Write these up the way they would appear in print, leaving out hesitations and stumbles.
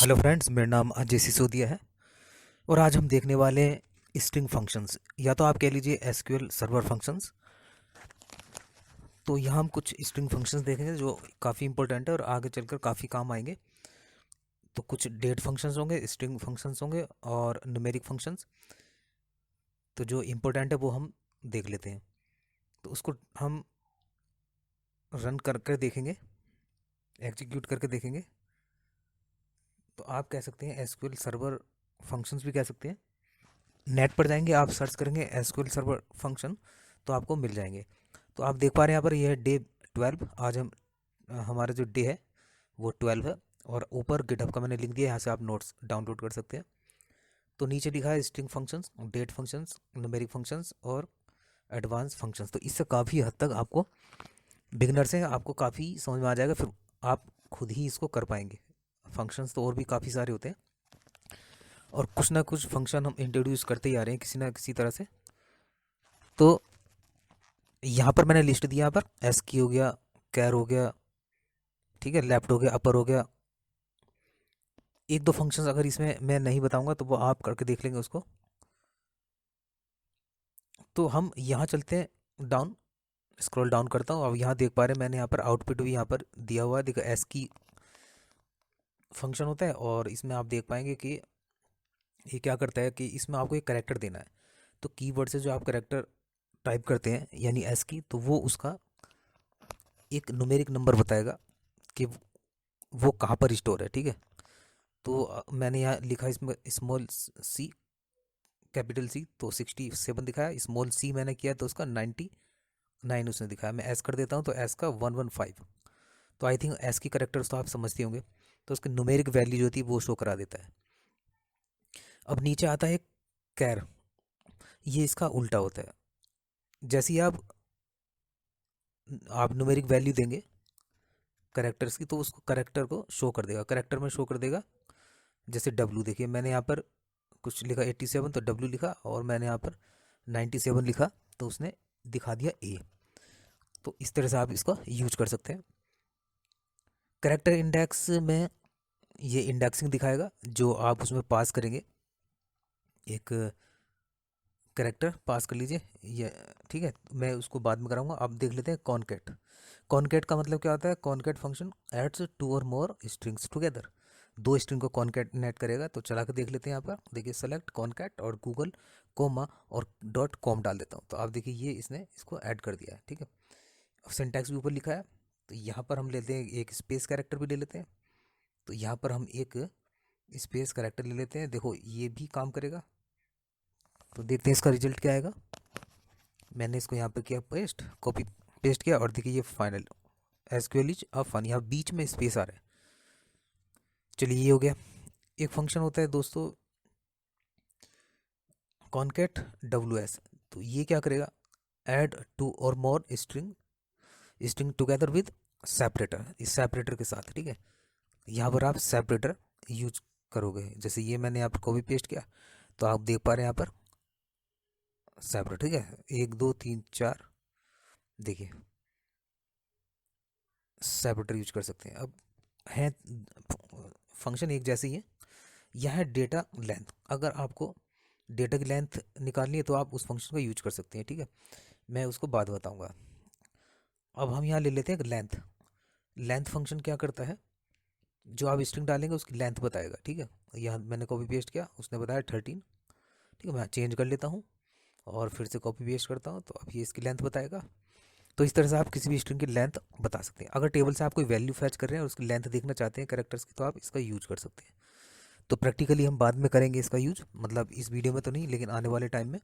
Hello friends, मेरा नाम अजय सिसोदिया है और आज हम देखने वाले हैं स्ट्रिंग फंक्शंस, या तो आप कह लीजिए एसक्यूएल सर्वर फंक्शंस। तो यहाँ हम कुछ स्ट्रिंग फंक्शंस देखेंगे जो काफ़ी इंपॉर्टेंट है और आगे चलकर काफ़ी काम आएंगे। तो कुछ डेट फंक्शंस होंगे, स्ट्रिंग फंक्शंस होंगे और न्यूमेरिक फंक्शंस। तो जो इम्पोर्टेंट है वो हम देख लेते हैं। तो उसको हम रन कर कर देखेंगे, एग्जीक्यूट करके देखेंगे। तो आप कह सकते हैं एसक्यूएल सर्वर फंक्शंस भी कह सकते हैं। नेट पर जाएंगे, आप सर्च करेंगे एसक्यूएल सर्वर फंक्शन तो आपको मिल जाएंगे। तो आप देख पा रहे हैं यहाँ पर, यह है डे 12। आज हम हमारा जो डे है वो 12 है और ऊपर गिटहब का मैंने लिंक दिया है, यहाँ से आप नोट्स डाउनलोड कर सकते हैं। तो नीचे लिखा है string functions, date functions, numeric functions और एडवांस फंक्शंस। तो इससे काफ़ी हद तक आपको, बिगनर से आपको काफ़ी समझ में आ जाएगा, फिर आप खुद ही इसको कर पाएंगे। फंक्शंस तो और भी काफ़ी सारे होते हैं और कुछ ना कुछ फंक्शन हम इंट्रोड्यूस करते ही आ रहे हैं किसी ना किसी तरह से। तो यहाँ पर मैंने लिस्ट दिया, यहाँ पर एस की हो गया, कैर हो गया, ठीक है, लेफ्ट हो गया, अपर हो गया। एक दो फंक्शंस अगर इसमें मैं नहीं बताऊंगा तो वो आप करके देख लेंगे उसको। तो हम यहाँ चलते हैं डाउन, स्क्रॉल डाउन करता हूँ। अब यहाँ देख पा रहे हैं मैंने यहाँ पर आउटपुट भी यहाँ पर दिया हुआ है, देखो एस की फंक्शन होता है और इसमें आप देख पाएंगे कि ये क्या करता है कि इसमें आपको एक करेक्टर देना है। तो कीवर्ड से जो आप करेक्टर टाइप करते हैं यानी एस की, तो वो उसका एक न्यूमेरिक नंबर बताएगा कि वो कहाँ पर स्टोर है, ठीक है। तो मैंने यहाँ लिखा इसमें स्मॉल सी, कैपिटल सी, तो 67 दिखाया। स्मॉल सी मैंने किया तो उसका 99 उसने दिखाया। मैं एस कर देता हूँ तो एस का 115। तो आई थिंक एस की करेक्टर्स तो आप समझते होंगे। तो उसकी न्यूमेरिक वैल्यू जो होती है वो शो करा देता है। अब नीचे आता है कैर, ये इसका उल्टा होता है। जैसे ही आप न्यूमेरिक वैल्यू देंगे करेक्टर्स की, तो उसको करेक्टर को शो कर देगा, करेक्टर में शो कर देगा। जैसे डब्लू, देखिए मैंने यहाँ पर कुछ लिखा 87 तो डब्लू लिखा, और मैंने यहाँ पर 97 लिखा तो उसने दिखा दिया ए। तो इस तरह से आप इसको यूज कर सकते हैं। करेक्टर इंडेक्स में ये इंडेक्सिंग दिखाएगा जो आप उसमें पास करेंगे। एक करेक्टर पास कर लीजिए ये, ठीक है, मैं उसको बाद में कराऊंगा। अब देख लेते हैं कॉनकेट। कॉनकेट का मतलब क्या होता है? कॉनकेट फंक्शन एड्स टू और मोर स्ट्रिंग्स टुगेदर। दो स्ट्रिंग को कॉनकेटनेट करेगा। तो चला कर देख लेते हैं। यहाँ पर देखिए सेलेक्ट कॉनकेट और गूगल कोमा और डॉट कॉम डाल देता हूँ, तो आप देखिए ये इसने इसको ऐड कर दिया है, ठीक है। सिंटैक्स भी ऊपर लिखा है। तो यहाँ पर हम लेते हैं एक स्पेस कैरेक्टर भी ले लेते हैं। तो यहाँ पर हम एक स्पेस कैरेक्टर ले लेते हैं, देखो ये भी काम करेगा। तो देखते हैं इसका रिजल्ट क्या आएगा। मैंने इसको यहाँ पे किया पेस्ट, कॉपी पेस्ट किया और देखिए ये final SQL is a fun, यहाँ बीच में स्पेस आ रहा है। चलिए ये हो गया। एक फंक्शन होता है दोस्तों कॉनकेट डब्ल्यू एस। तो ये क्या करेगा? ऐड टू और more string string together with separator, इस सेपरेटर के साथ, ठीक है। यहाँ पर आप सेपरेटर यूज करोगे। जैसे ये मैंने यहाँ पर कॉपी पेस्ट किया तो आप देख पा रहे हैं यहाँ पर सेपरेटर, ठीक है, 1 2 3 4, देखिए सेपरेटर यूज कर सकते हैं। अब है फंक्शन एक जैसे ही है। यह है डेटा लेंथ। अगर आपको डेटा की लेंथ निकालनी है तो आप उस फंक्शन का यूज कर सकते हैं, ठीक है। मैं उसको बाद बताऊंगा। अब हम यहाँ ले लेते हैं लेंथ। लेंथ फंक्शन क्या करता है? जो आप स्ट्रिंग डालेंगे उसकी लेंथ बताएगा, ठीक है। यहाँ मैंने कॉपी पेस्ट किया, उसने बताया 13, ठीक है। मैं चेंज कर लेता हूँ और फिर से कॉपी पेस्ट करता हूँ, तो अब ये इसकी लेंथ बताएगा। तो इस तरह से आप किसी भी स्ट्रिंग की लेंथ बता सकते हैं। अगर टेबल से आप कोई वैल्यू फैच कर रहे हैं और उसकी लेंथ देखना चाहते हैं कैरेक्टर्स की, तो आप इसका यूज कर सकते हैं। तो प्रैक्टिकली हम बाद में करेंगे इसका यूज, मतलब इस वीडियो में तो नहीं, लेकिन आने वाले टाइम में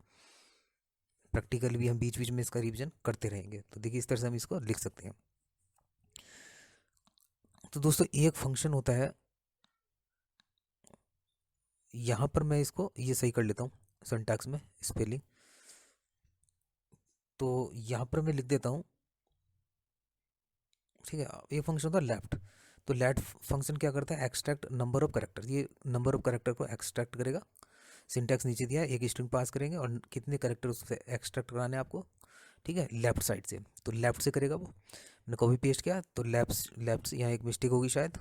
प्रैक्टिकली भी हम बीच बीच में इसका रिवीजन करते रहेंगे। तो देखिए इस तरह से हम इसको लिख सकते हैं। तो दोस्तों एक फंक्शन होता है, यहाँ पर मैं इसको ये सही कर लेता हूँ सिंटैक्स में स्पेलिंग। तो यहाँ पर मैं लिख देता हूँ, ठीक है। ये फंक्शन होता है लेफ्ट। तो लेफ्ट फंक्शन क्या करता है? एक्सट्रैक्ट नंबर ऑफ करेक्टर, ये नंबर ऑफ करेक्टर को एक्सट्रैक्ट करेगा। सिंटैक्स नीचे दिया है, एक स्ट्रिंग पास करेंगे और कितने करेक्टर उससे एक्सट्रैक्ट कराने हैं आपको, ठीक है, लेफ्ट साइड से। तो लेफ्ट से करेगा वो। मैंने कॉपी पेस्ट किया तो लेफ्ट लेफ्ट से, यहाँ एक मिस्टेक होगी शायद,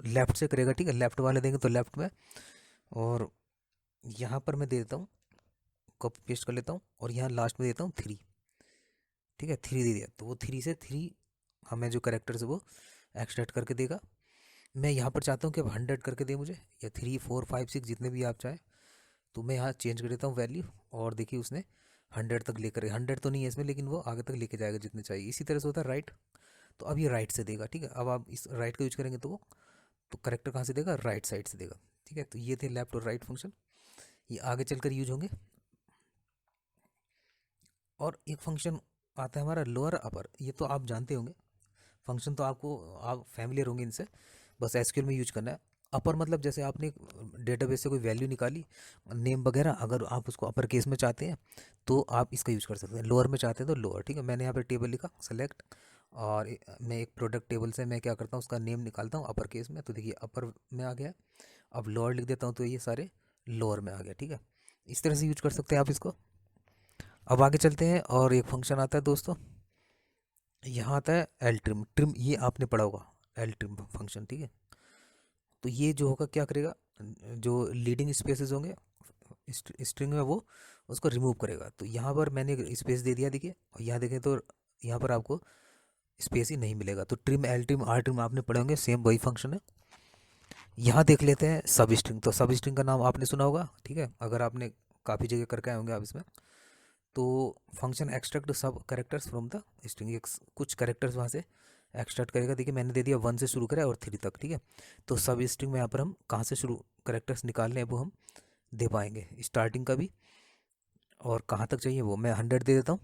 लेफ़्ट से करेगा, ठीक है, लेफ़्ट वाले देंगे तो लेफ़्ट में, और यहाँ पर मैं दे देता हूँ, कॉपी पेस्ट कर लेता हूँ और यहाँ लास्ट में देता हूँ 3, ठीक है, 3 दे दिया, तो वो 3 से 3 हमें जो करेक्टर्स है वो एक्सट्रैक्ट करके देगा। मैं यहाँ पर चाहता हूँ कि अब 100 करके दे मुझे, या 3, 4, 5, 6 जितने भी आप चाहें, तो मैं यहाँ चेंज कर देता हूँ वैल्यू, और देखिए उसने 100 तक लेकर, 100 तो नहीं है इसमें, लेकिन वो आगे तक लेके जाएगा जितने चाहिए। इसी तरह से होता है राइट, तो अब ये राइट से देगा, ठीक है। अब आप इस राइट का यूज करेंगे तो वो, तो करेक्टर कहाँ से देगा, राइट साइड से देगा, ठीक है। तो ये थे लेफ्ट और राइट फंक्शन, ये आगे चलकर यूज होंगे। और एक फंक्शन आता है हमारा लोअर अपर, ये तो आप जानते होंगे फंक्शन, तो आपको आप फैमिलियर होंगे इनसे, बस एसक्यूएल में यूज करना है। अपर मतलब जैसे आपने डेटाबेस से कोई वैल्यू निकाली, नेम वगैरह, अगर आप उसको अपर केस में चाहते हैं तो आप इसका यूज़ कर सकते हैं, लोअर में चाहते हैं तो लोअर, ठीक है। मैंने यहाँ पे टेबल लिखा सेलेक्ट, और मैं एक प्रोडक्ट टेबल से मैं क्या करता हूँ उसका नेम निकालता हूँ अपर केस में, तो देखिए अपर में आ गया। अब लोअर लिख देता हूँ तो ये सारे लोअर में आ गया, ठीक है। इस तरह से यूज कर सकते हैं आप इसको। अब आगे चलते हैं, और एक फंक्शन आता है दोस्तों, यहाँ आता है एल ट्रिम। ट्रिम ये आपने पढ़ा होगा, एल ट्रिम फंक्शन, ठीक है। तो ये जो होगा क्या करेगा, जो लीडिंग स्पेसेस होंगे स्ट्रिंग में वो उसको रिमूव करेगा। तो यहाँ पर मैंने स्पेस दे दिया, देखिए, और यहाँ देखें तो यहाँ पर आपको स्पेस ही नहीं मिलेगा। तो trim, L trim, R trim आपने पढ़े होंगे, सेम वही फंक्शन है। यहाँ देख लेते हैं सब स्ट्रिंग। तो सब स्ट्रिंग का नाम आपने सुना होगा, ठीक है, अगर आपने काफ़ी जगह करके आए होंगे आप इसमें। तो फंक्शन एक्सट्रैक्ट सब कैरेक्टर्स फ्रॉम द स्ट्रिंग, कुछ कैरेक्टर्स वहाँ से एक्सट्रैक्ट करेगा। देखिए मैंने दे दिया 1 से शुरू करा और 3 तक, ठीक है। तो सब स्ट्रिंग में यहाँ पर हम कहाँ से शुरू कैरेक्टर्स निकालने हैं वो हम दे पाएंगे, स्टार्टिंग का भी, और कहाँ तक चाहिए वो मैं 100 दे देता हूँ।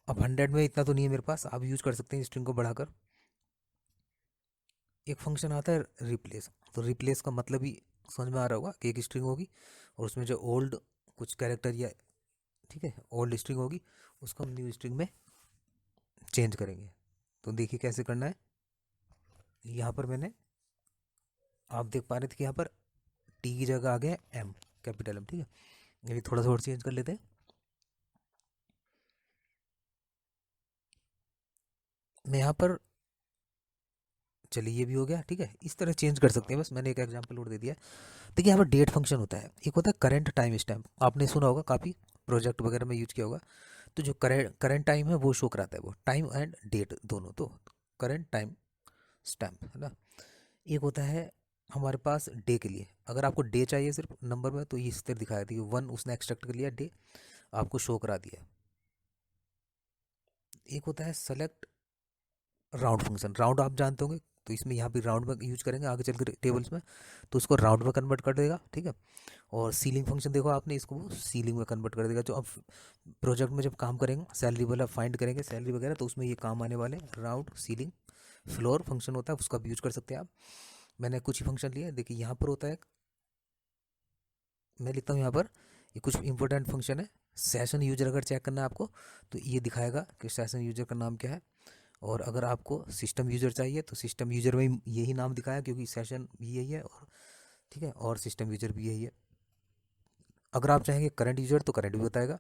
अब 100 में इतना तो नहीं है मेरे पास, आप यूज़ कर सकते हैं स्ट्रिंग को बढ़ाकर। एक फंक्शन आता है रिप्लेस। तो रिप्लेस का मतलब ही समझ में आ रहा होगा कि एक स्ट्रिंग होगी और उसमें जो ओल्ड कुछ कैरेक्टर, या ठीक है ओल्ड स्ट्रिंग होगी, उसको हम न्यू स्ट्रिंग में चेंज करेंगे। तो देखिए कैसे करना है। यहाँ पर मैंने, आप देख पा रहे थे कि यहाँ पर टी की जगह आ गया एम, कैपिटल एम, ठीक है। ये थोड़ा सा और चेंज कर लेते हैं। मैं यहाँ पर, चलिए ये भी हो गया, ठीक है। इस तरह चेंज कर सकते हैं, बस मैंने एक एग्जांपल और दे दिया है। देखिए यहाँ पर डेट फंक्शन होता है, एक होता है करंट टाइम स्टैम्प, आपने सुना होगा, काफ़ी प्रोजेक्ट वगैरह में यूज किया होगा। तो जो करंट टाइम है वो शो कराता है, वो टाइम एंड डेट दोनों, तो करंट टाइम स्टैम्प है ना। एक होता है हमारे पास डे के लिए, अगर आपको डे चाहिए सिर्फ नंबर में तो ये इस तरह दिखाया था, 1 उसने एक्सट्रैक्ट कर लिया, डे आपको शो करा दिया। एक होता है सेलेक्ट राउंड फंक्शन, राउंड आप जानते होंगे, तो इसमें यहाँ भी राउंड में यूज करेंगे आगे चल कर टेबल्स में, तो उसको राउंड में कन्वर्ट कर देगा, ठीक है। और सीलिंग फंक्शन देखो आपने, इसको वो सीलिंग में कन्वर्ट कर देगा। जो अब प्रोजेक्ट में जब काम करेंगे, सैलरी वाला फाइंड करेंगे सैलरी वगैरह, तो उसमें ये काम आने वाले राउंड, सीलिंग, फ्लोर फंक्शन होता है, उसका भी यूज कर सकते हैं आप। मैंने कुछ ही फंक्शन लिए, देखिए यहाँ पर होता है, मैं लिखता हूँ यहाँ पर, ये कुछ इंपॉर्टेंट फंक्शन है। सेशन यूजर अगर चेक करना है आपको तो ये दिखाएगा कि सेशन यूजर का नाम क्या है। और अगर आपको सिस्टम यूज़र चाहिए तो सिस्टम यूज़र में यही नाम दिखाया, क्योंकि सेशन भी यही है, और ठीक है, और सिस्टम यूज़र भी यही है। अगर आप चाहेंगे करंट यूज़र तो करंट भी बताएगा,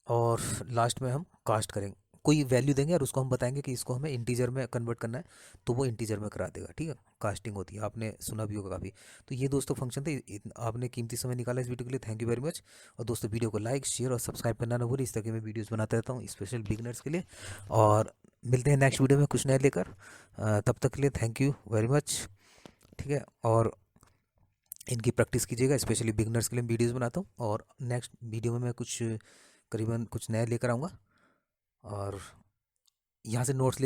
और लास्ट में हम कास्ट करेंगे, कोई वैल्यू देंगे और उसको हम बताएंगे कि इसको हमें इंटीजर में कन्वर्ट करना है, तो वो इंटीजर में करा देगा, ठीक है। कास्टिंग होती है, आपने सुना भी होगा काफ़ी। तो ये दोस्तों फंक्शन थे, आपने कीमती समय निकाला इस वीडियो के लिए, थैंक यू वेरी मच। और दोस्तों वीडियो को लाइक, शेयर और सब्सक्राइब करना ना भूलें, इस तरह के मैं वीडियोज़ बनाता रहता हूँ स्पेशल बिगनर्स के लिए। और मिलते हैं नेक्स्ट वीडियो में कुछ नया लेकर, तब तक के लिए थैंक यू वेरी मच, ठीक है। और इनकी प्रैक्टिस कीजिएगा, स्पेशली बिगनर्स के लिए वीडियोस बनाता हूँ, और नेक्स्ट वीडियो में मैं कुछ करीबन कुछ नया लेकर आऊँगा, और यहाँ से नोट्स ले